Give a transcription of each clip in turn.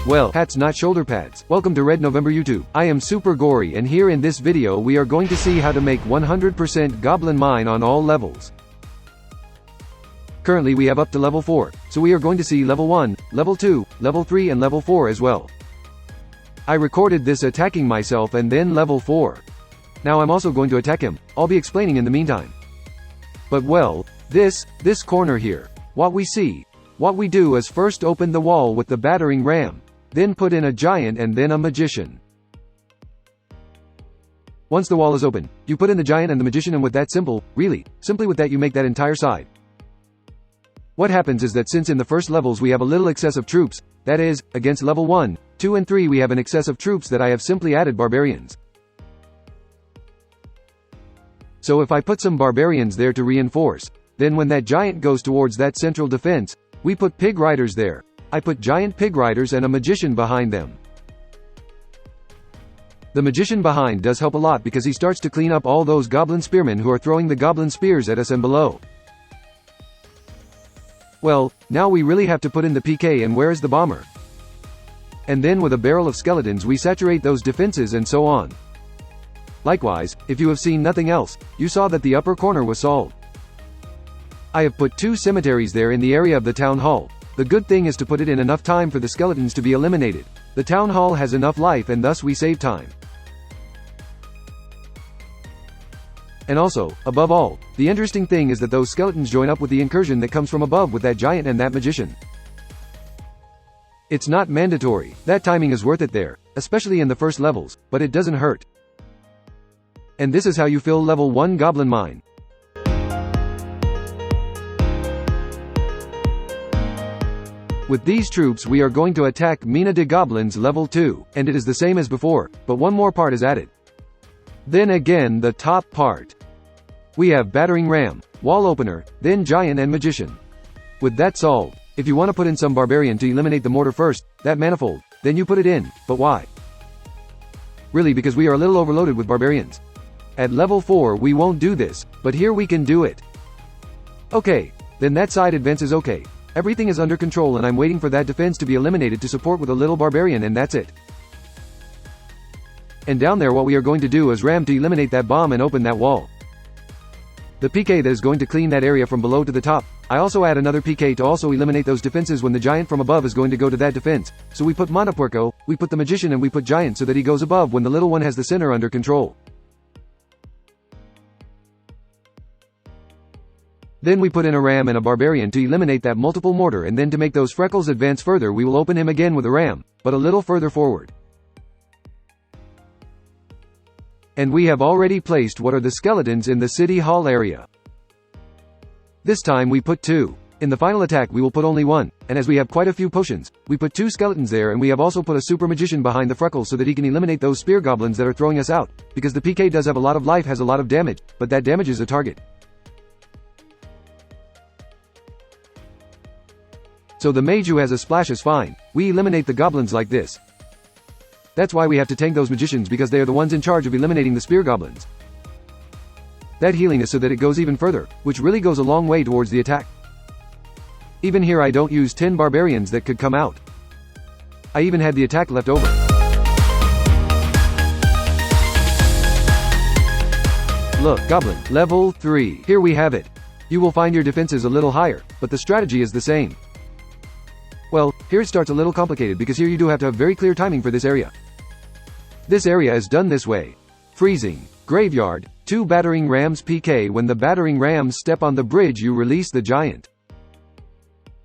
Well, hats not shoulder pads. Welcome to Red November YouTube. I am super gory and here in this video we are going to see how to make 100% goblin mine on all levels. Currently we have up to level 4, so we are going to see level 1, level 2, level 3 and level 4 as well. I recorded this attacking myself and then level 4. Now I'm also going to attack him. I'll be explaining in the meantime. But well, this corner here. What we do is first open the wall with the battering ram. Then put in a giant and then a magician. Once the wall is open, you put in the giant and the magician and with that simply with that you make that entire side. What happens is that since in the first levels we have a little excess of troops, that is, against level 1, 2 and 3 we have an excess of troops that I have simply added barbarians. So if I put some barbarians there to reinforce, then when that giant goes towards that central defense, we put pig riders there. I put giant pig riders and a magician behind them. The magician behind does help a lot because he starts to clean up all those goblin spearmen who are throwing the goblin spears at us and below. Well, now we really have to put in the PK and where is the bomber? And then with a barrel of skeletons we saturate those defenses and so on. Likewise, if you have seen nothing else, you saw that the upper corner was solved. I have put 2 cemeteries there in the area of the town hall. The good thing is to put it in enough time for the skeletons to be eliminated. The town hall has enough life and thus we save time. And also, above all, the interesting thing is that those skeletons join up with the incursion that comes from above with that giant and that magician. It's not mandatory, that timing is worth it there, especially in the first levels, but it doesn't hurt. And this is how you fill level 1 goblin mine. With these troops we are going to attack Mina de Goblins level 2, and it is the same as before, but one more part is added. Then again the top part. We have battering ram, wall opener, then giant and magician. With that solved, if you want to put in some barbarian to eliminate the mortar first, that manifold, then you put it in, but why? Really because we are a little overloaded with barbarians. At level 4 we won't do this, but here we can do it. Okay, then that side advance is okay. Everything is under control and I'm waiting for that defense to be eliminated to support with a little barbarian and that's it. And down there what we are going to do is ram to eliminate that bomb and open that wall. The PK that is going to clean that area from below to the top. I also add another PK to also eliminate those defenses when the giant from above is going to go to that defense. So we put Monopuerco, we put the magician and we put giant so that he goes above when the little one has the center under control. Then we put in a ram and a barbarian to eliminate that multiple mortar and then to make those freckles advance further we will open him again with a ram, but a little further forward. And we have already placed what are the skeletons in the city hall area. This time we put 2. In the final attack we will put only 1, and as we have quite a few potions, we put 2 skeletons there and we have also put a super magician behind the freckles so that he can eliminate those spear goblins that are throwing us out, because the PK does have a lot of life, has a lot of damage, but that damages a target. So the mage who has a splash is fine. We eliminate the goblins like this. That's why we have to tank those magicians because they are the ones in charge of eliminating the spear goblins. That healing is so that it goes even further, which really goes a long way towards the attack. Even here I don't use 10 barbarians that could come out. I even had the attack left over. Look, goblin, level 3. Here we have it. You will find your defenses a little higher, but the strategy is the same. Well, here it starts a little complicated because here you do have to have very clear timing for this area. This area is done this way. Freezing. Graveyard. 2 battering rams PK. When the battering rams step on the bridge you release the giant.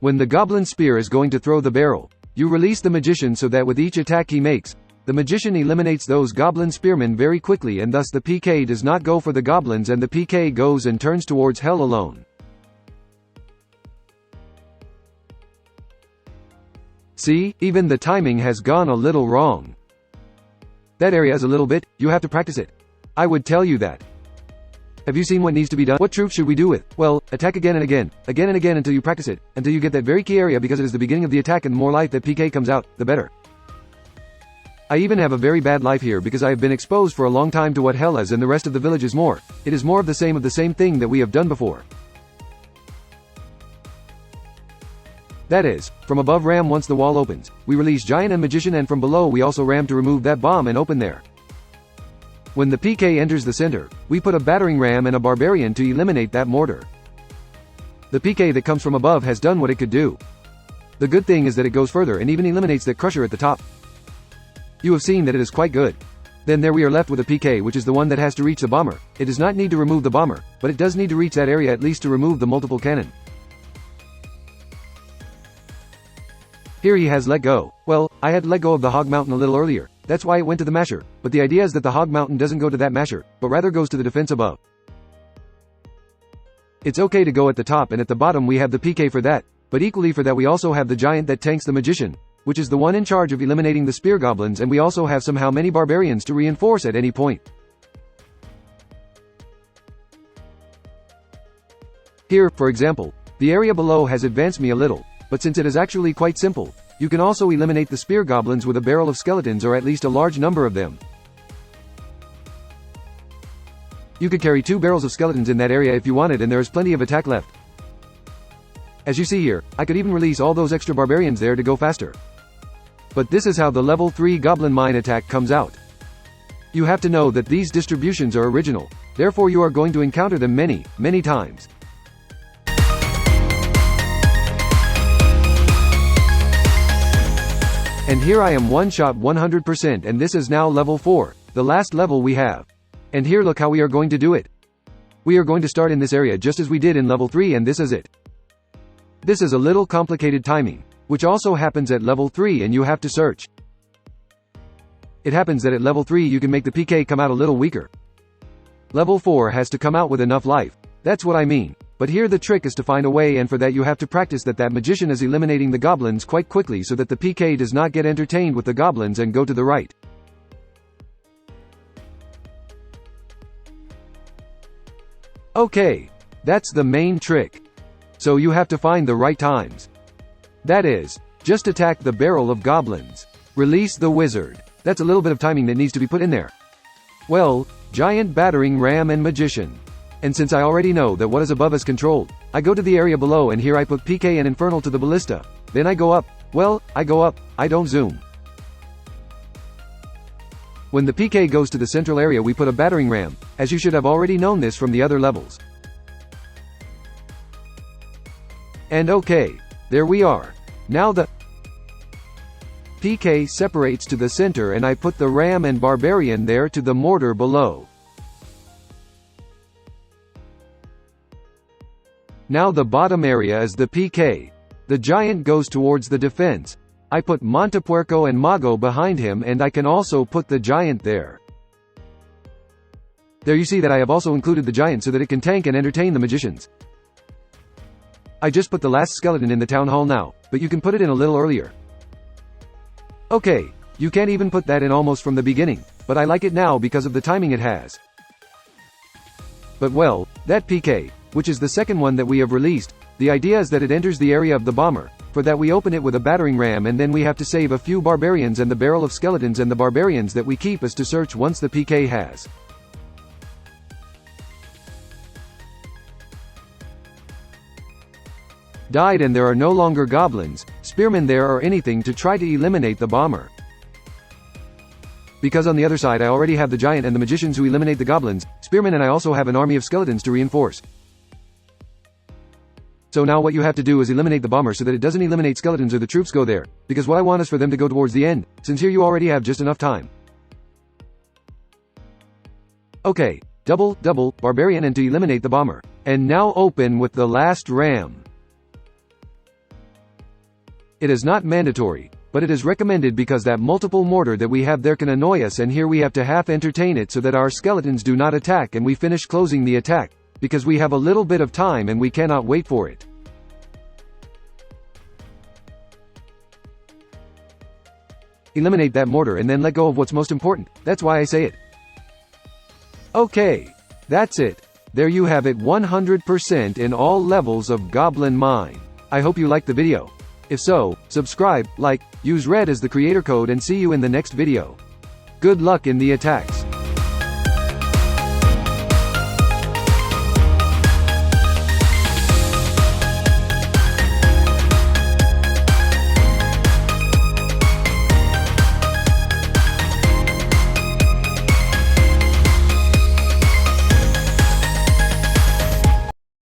When the goblin spear is going to throw the barrel, you release the magician so that with each attack he makes, the magician eliminates those goblin spearmen very quickly and thus the PK does not go for the goblins and the PK goes and turns towards hell alone. See, even the timing has gone a little wrong. That area is a little bit, you have to practice it. I would tell you that. Have you seen what needs to be done? What troops should we do with? Well, attack again and again until you practice it, until you get that very key area because it is the beginning of the attack and the more life that PK comes out, the better. I even have a very bad life here because I have been exposed for a long time to what hell is and the rest of the village is more. It is more of the same thing that we have done before. That is, from above ram once the wall opens. We release giant and magician, and from below we also ram to remove that bomb and open there. When the PK enters the center, we put a battering ram and a barbarian to eliminate that mortar. The PK that comes from above has done what it could do. The good thing is that it goes further and even eliminates that crusher at the top. You have seen that it is quite good. Then there we are left with a PK, which is the one that has to reach the bomber. It does not need to remove the bomber, but it does need to reach that area at least to remove the multiple cannon. Here he has let go. Well, I had let go of the hog mountain a little earlier. That's why it went to the masher. But the idea is that the hog mountain doesn't go to that masher, but rather goes to the defense above. It's okay to go at the top, and at the bottom we have the PK for that. But equally for that we also have the giant that tanks the magician, which is the one in charge of eliminating the spear goblins, and we also have somehow many barbarians to reinforce at any point. Here, for example, the area below has advanced me a little, but since it is actually quite simple, you can also eliminate the spear goblins with a barrel of skeletons, or at least a large number of them. You could carry 2 barrels of skeletons in that area if you wanted, and there is plenty of attack left. As you see here, I could even release all those extra barbarians there to go faster. But this is how the level 3 goblin mine attack comes out. You have to know that these distributions are original, therefore you are going to encounter them many, many times. And here I am one-shot 100%, and this is now level 4, the last level we have. And here look how we are going to do it. We are going to start in this area just as we did in level 3, and this is it. This is a little complicated timing, which also happens at level 3, and you have to search. It happens that at level 3 you can make the PK come out a little weaker. Level 4 has to come out with enough life. That's what I mean. But here the trick is to find a way, and for that you have to practice that magician is eliminating the goblins quite quickly so that the PK does not get entertained with the goblins and go to the right. Okay, that's the main trick. So you have to find the right times. That is, just attack the barrel of goblins. Release the wizard. That's a little bit of timing that needs to be put in there. Well, giant battering ram and magician. And since I already know that what is above is controlled, I go to the area below, and here I put PK and infernal to the ballista. Then I go up. Well, I go up, I don't zoom. When the PK goes to the central area we put a battering ram, as you should have already known this from the other levels. And okay, there we are. Now the PK separates to the center, and I put the ram and barbarian there to the mortar below. Now the bottom area is the PK. The giant goes towards the defense. I put Montepuerco and Mago behind him, and I can also put the giant there. There you see that I have also included the giant so that it can tank and entertain the magicians. I just put the last skeleton in the town hall now, but you can put it in a little earlier. Okay, you can't even put that in almost from the beginning, but I like it now because of the timing it has. But well, that PK, which is the second one that we have released, the idea is that it enters the area of the bomber. For that we open it with a battering ram, and then we have to save a few barbarians and the barrel of skeletons, and the barbarians that we keep is to search once the PK has died, and there are no longer goblins, spearmen there, or anything to try to eliminate the bomber. Because on the other side I already have the giant and the magicians who eliminate the goblins, spearmen, and I also have an army of skeletons to reinforce. So now what you have to do is eliminate the bomber so that it doesn't eliminate skeletons or the troops go there, because what I want is for them to go towards the end, since here you already have just enough time. Okay, double, barbarian, and to eliminate the bomber. And now open with the last ram. It is not mandatory, but it is recommended because that multiple mortar that we have there can annoy us, and here we have to half entertain it so that our skeletons do not attack and we finish closing the attack, because we have a little bit of time and we cannot wait for it. Eliminate that mortar and then let go of what's most important. That's why I say it. Okay, that's it. There you have it, 100% in all levels of Goblin Mine. I hope you liked the video. If so, subscribe, like, use red as the creator code, and see you in the next video. Good luck in the attacks.